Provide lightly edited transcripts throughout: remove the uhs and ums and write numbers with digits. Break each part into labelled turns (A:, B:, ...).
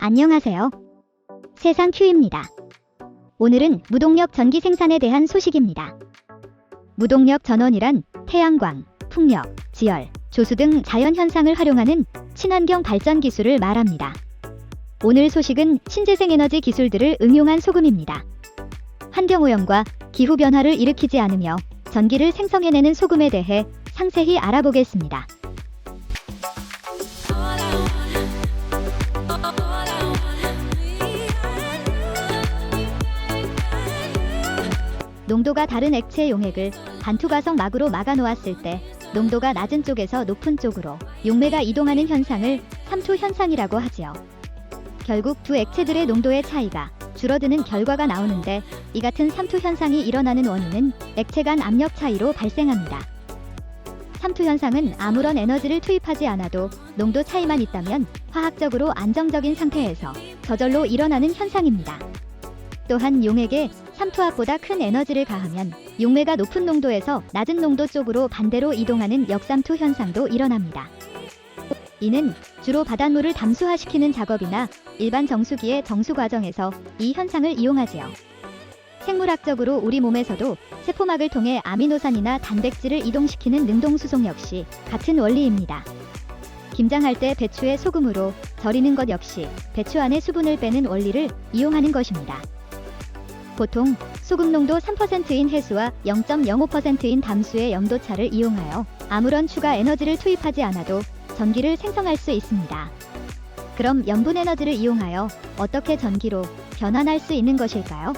A: 안녕하세요. 세상 큐입니다. 오늘은 무동력 전기 생산에 대한 소식입니다. 무동력 전원이란 태양광, 풍력, 지열, 조수 등 자연현상을 활용하는 친환경 발전 기술을 말합니다. 오늘 소식은 신재생에너지 기술들을 응용한 소금입니다. 환경오염과 기후변화를 일으키지 않으며 전기를 생성해내는 소금에 대해 상세히 알아보겠습니다. 농도가 다른 액체 용액을 반투과성 막으로 막아 놓았을 때 농도가 낮은 쪽에서 높은 쪽으로 용매가 이동하는 현상을 삼투 현상이라고 하지요. 결국 두 액체들의 농도의 차이가 줄어드는 결과가 나오는데, 이 같은 삼투 현상이 일어나는 원인은 액체 간 압력 차이로 발생합니다. 삼투 현상은 아무런 에너지를 투입하지 않아도 농도 차이만 있다면 화학적으로 안정적인 상태에서 저절로 일어나는 현상입니다. 또한 용액에 삼투압보다 큰 에너지를 가하면 용매가 높은 농도에서 낮은 농도 쪽으로 반대로 이동하는 역삼투 현상도 일어납니다. 이는 주로 바닷물을 담수화시키는 작업이나 일반 정수기의 정수 과정에서 이 현상을 이용하지요. 생물학적으로 우리 몸에서도 세포막을 통해 아미노산이나 단백질을 이동시키는 능동수송 역시 같은 원리입니다. 김장할 때 배추에 소금으로 절이는 것 역시 배추 안의 수분을 빼는 원리를 이용하는 것입니다. 보통 소금 농도 3%인 해수와 0.05%인 담수의 염도차를 이용하여 아무런 추가 에너지를 투입하지 않아도 전기를 생성할 수 있습니다. 그럼 염분 에너지를 이용하여 어떻게 전기로 변환할 수 있는 것일까요?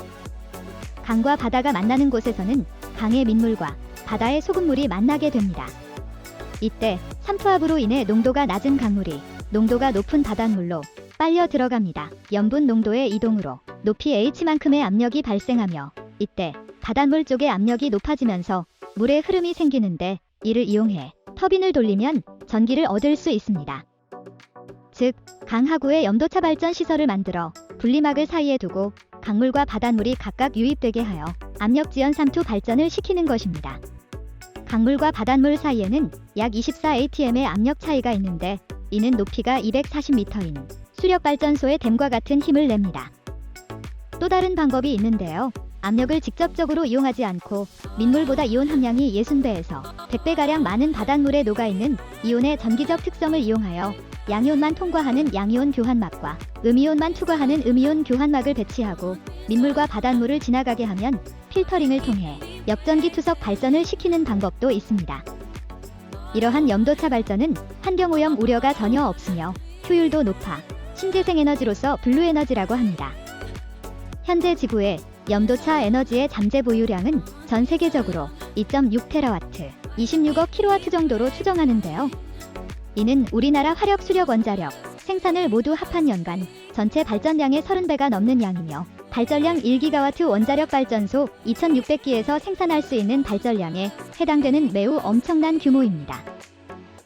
A: 강과 바다가 만나는 곳에서는 강의 민물과 바다의 소금물이 만나게 됩니다. 이때 삼투압으로 인해 농도가 낮은 강물이 농도가 높은 바닷물로 빨려 들어갑니다. 염분 농도의 이동으로 높이 H만큼의 압력이 발생하며, 이때 바닷물 쪽의 압력이 높아지면서 물의 흐름이 생기는데, 이를 이용해 터빈을 돌리면 전기를 얻을 수 있습니다. 즉, 강하구의 염도차 발전 시설을 만들어 분리막을 사이에 두고 강물과 바닷물이 각각 유입되게 하여 압력 지연 삼투 발전을 시키는 것입니다. 강물과 바닷물 사이에는 약 24atm의 압력 차이가 있는데, 이는 높이가 240m인 수력발전소의 댐과 같은 힘을 냅니다. 또 다른 방법이 있는데요. 압력을 직접적으로 이용하지 않고 민물보다 이온 함량이 60배에서 100배가량 많은 바닷물에 녹아있는 이온의 전기적 특성을 이용하여 양이온만 통과하는 양이온 교환막과 음이온만 투과하는 음이온 교환막을 배치하고 민물과 바닷물을 지나가게 하면 필터링을 통해 역전기 투석 발전을 시키는 방법도 있습니다. 이러한 염도차 발전은 환경오염 우려가 전혀 없으며 효율도 높아 신재생에너지로서 블루에너지라고 합니다. 현재 지구의 염도차 에너지의 잠재 보유량은 전 세계적으로 2.6TW, 26억 kW 정도로 추정하는데요. 이는 우리나라 화력, 수력, 원자력 생산을 모두 합한 연간 전체 발전량의 30배가 넘는 양이며, 발전량 1GW 원자력 발전소 2600기에서 생산할 수 있는 발전량에 해당되는 매우 엄청난 규모입니다.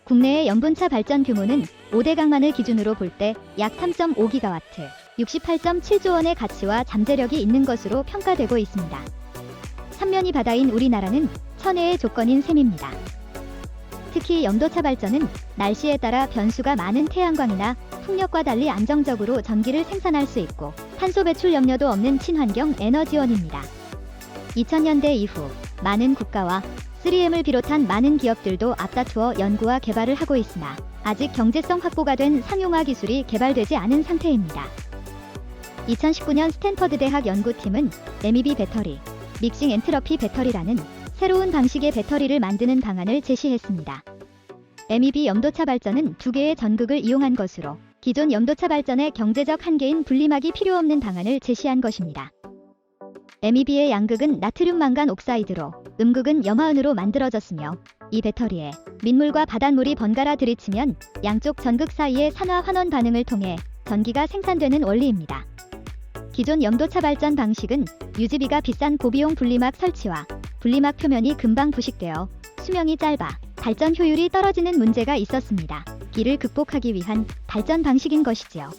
A: 국내의 염분차 발전 규모는 5대 강만을 기준으로 볼 때 약 3.5GW, 68.7조 원의 가치와 잠재력이 있는 것으로 평가되고 있습니다. 삼면이 바다인 우리나라는 천혜의 조건인 셈입니다. 특히 염도차 발전은 날씨에 따라 변수가 많은 태양광이나 풍력과 달리 안정적으로 전기를 생산할 수 있고 탄소 배출 염려도 없는 친환경 에너지원입니다. 2000년대 이후 많은 국가와 3M을 비롯한 많은 기업들도 앞다투어 연구와 개발을 하고 있으나 아직 경제성 확보가 된 상용화 기술이 개발되지 않은 상태입니다. 2019년 스탠퍼드 대학 연구팀은 MEB 배터리, 믹싱 엔트로피 배터리라는 새로운 방식의 배터리를 만드는 방안을 제시했습니다. MEB 염도차 발전은 두 개의 전극을 이용한 것으로 기존 염도차 발전의 경제적 한계인 분리막이 필요 없는 방안을 제시한 것입니다. MEB의 양극은 나트륨 망간 옥사이드로, 음극은 염화은으로 만들어졌으며, 이 배터리에 민물과 바닷물이 번갈아 들이치면 양쪽 전극 사이의 산화 환원 반응을 통해 전기가 생산되는 원리입니다. 기존 염도차 발전 방식은 유지비가 비싼 고비용 분리막 설치와 분리막 표면이 금방 부식되어 수명이 짧아 발전 효율이 떨어지는 문제가 있었습니다. 이를 극복하기 위한 발전 방식인 것이지요.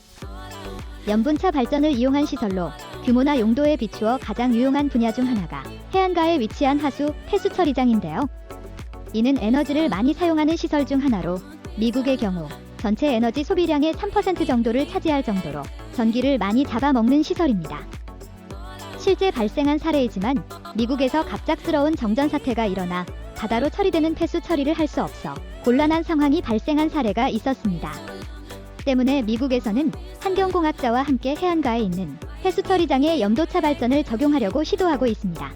A: 염분차 발전을 이용한 시설로 규모나 용도에 비추어 가장 유용한 분야 중 하나가 해안가에 위치한 하수 폐수 처리장인데요. 이는 에너지를 많이 사용하는 시설 중 하나로 미국의 경우 전체 에너지 소비량의 3% 정도를 차지할 정도로 전기를 많이 잡아먹는 시설입니다. 실제 발생한 사례이지만 미국에서 갑작스러운 정전 사태가 일어나 바다로 처리되는 폐수 처리를 할 수 없어 곤란한 상황이 발생한 사례가 있었습니다. 때문에 미국에서는 환경공학자와 함께 해안가에 있는 폐수 처리장에 염도차 발전을 적용하려고 시도하고 있습니다.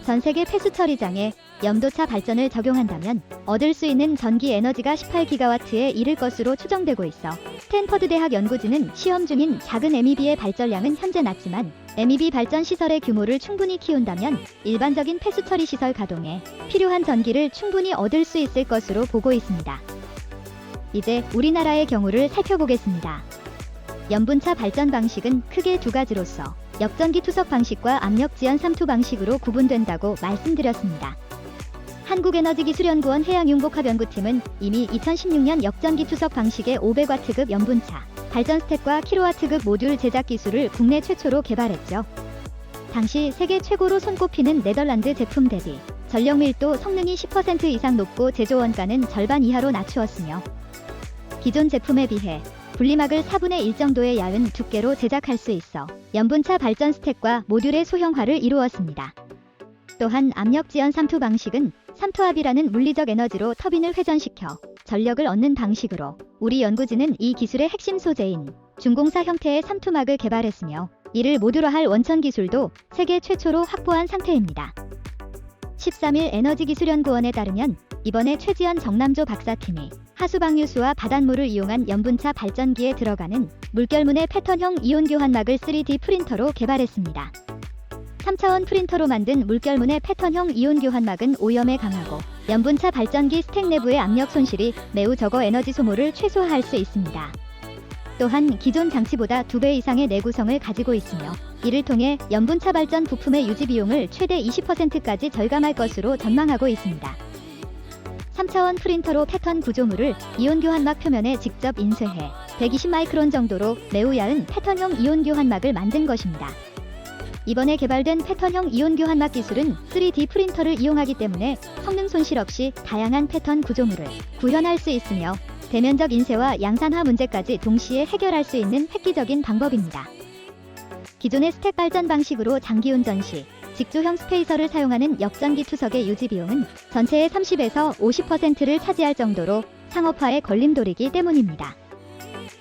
A: 전 세계 폐수 처리장에 염도차 발전을 적용한다면 얻을 수 있는 전기 에너지가 18기가와트에 이를 것으로 추정되고 있어 스탠퍼드 대학 연구진은 시험 중인 작은 MEB의 발전량은 현재 낮지만 MEB 발전 시설의 규모를 충분히 키운다면 일반적인 폐수 처리 시설 가동에 필요한 전기를 충분히 얻을 수 있을 것으로 보고 있습니다. 이제 우리나라의 경우를 살펴보겠습니다. 염분차 발전 방식은 크게 두 가지로서 역전기 투석 방식과 압력 지연 삼투 방식으로 구분된다고 말씀드렸습니다. 한국에너지기술연구원 해양융복합연구팀은 이미 2016년 역전기 투석 방식의 500W급 염분차 발전 스택과 킬로와트급 모듈 제작 기술을 국내 최초로 개발했죠. 당시 세계 최고로 손꼽히는 네덜란드 제품 대비 전력 밀도 성능이 10% 이상 높고 제조 원가는 절반 이하로 낮추었으며 기존 제품에 비해 분리막을 4분의 1 정도의 얇은 두께로 제작할 수 있어 염분차 발전 스택과 모듈의 소형화를 이루었습니다. 또한 압력 지연 삼투 방식은 삼투압이라는 물리적 에너지로 터빈을 회전시켜 전력을 얻는 방식으로 우리 연구진은 이 기술의 핵심 소재인 중공사 형태의 삼투막을 개발했으며 이를 모듈화할 원천 기술도 세계 최초로 확보한 상태입니다. 13일 에너지기술연구원에 따르면 이번에 최지연 정남조 박사팀이 하수방류수와 바닷물을 이용한 염분차 발전기에 들어가는 물결문의 패턴형 이온 교환막을 3D 프린터로 개발했습니다. 3차원 프린터로 만든 물결문의 패턴형 이온 교환막은 오염에 강하고 염분차 발전기 스택 내부의 압력 손실이 매우 적어 에너지 소모를 최소화할 수 있습니다. 또한 기존 장치보다 2배 이상의 내구성을 가지고 있으며 이를 통해 염분차 발전 부품의 유지 비용을 최대 20%까지 절감할 것으로 전망하고 있습니다. 3차원 프린터로 패턴 구조물을 이온 교환막 표면에 직접 인쇄해 120마이크론 정도로 매우 얇은 패턴형 이온 교환막을 만든 것입니다. 이번에 개발된 패턴형 이온 교환막 기술은 3D 프린터를 이용하기 때문에 성능 손실 없이 다양한 패턴 구조물을 구현할 수 있으며 대면적 인쇄와 양산화 문제까지 동시에 해결할 수 있는 획기적인 방법입니다. 기존의 스택 발전 방식으로 장기 운전 시 직조형 스페이서를 사용하는 역전기 투석의 유지 비용은 전체의 30에서 50%를 차지할 정도로 상업화에 걸림돌이기 때문입니다.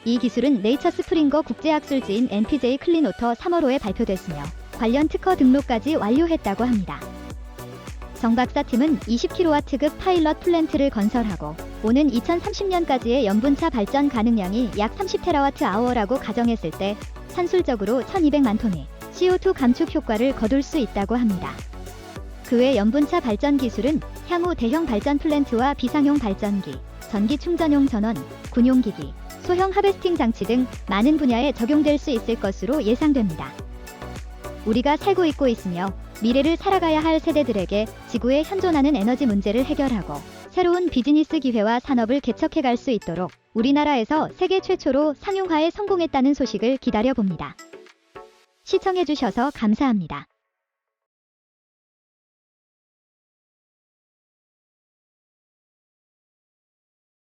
A: 이 기술은 네이처 스프링거 국제학술지인 NPJ 클린오터 3월 5에 발표됐으며 관련 특허 등록까지 완료했다고 합니다. 정 박사팀은 20kW급 파일럿 플랜트를 건설하고 오는 2030년까지의 염분차 발전 가능량이 약 30TWh라고 가정했을 때 산술적으로 1200만 톤의 CO2 감축 효과를 거둘 수 있다고 합니다. 그 외 염분차 발전 기술은 향후 대형 발전 플랜트와 비상용 발전기, 전기 충전용 전원, 군용기기, 소형 하베스팅 장치 등 많은 분야에 적용될 수 있을 것으로 예상됩니다. 우리가 살고 있고 있으며 미래를 살아가야 할 세대들에게 지구에 현존하는 에너지 문제를 해결하고 새로운 비즈니스 기회와 산업을 개척해 갈 수 있도록 우리나라에서 세계 최초로 상용화에 성공했다는 소식을 기다려봅니다. 시청해주셔서 감사합니다.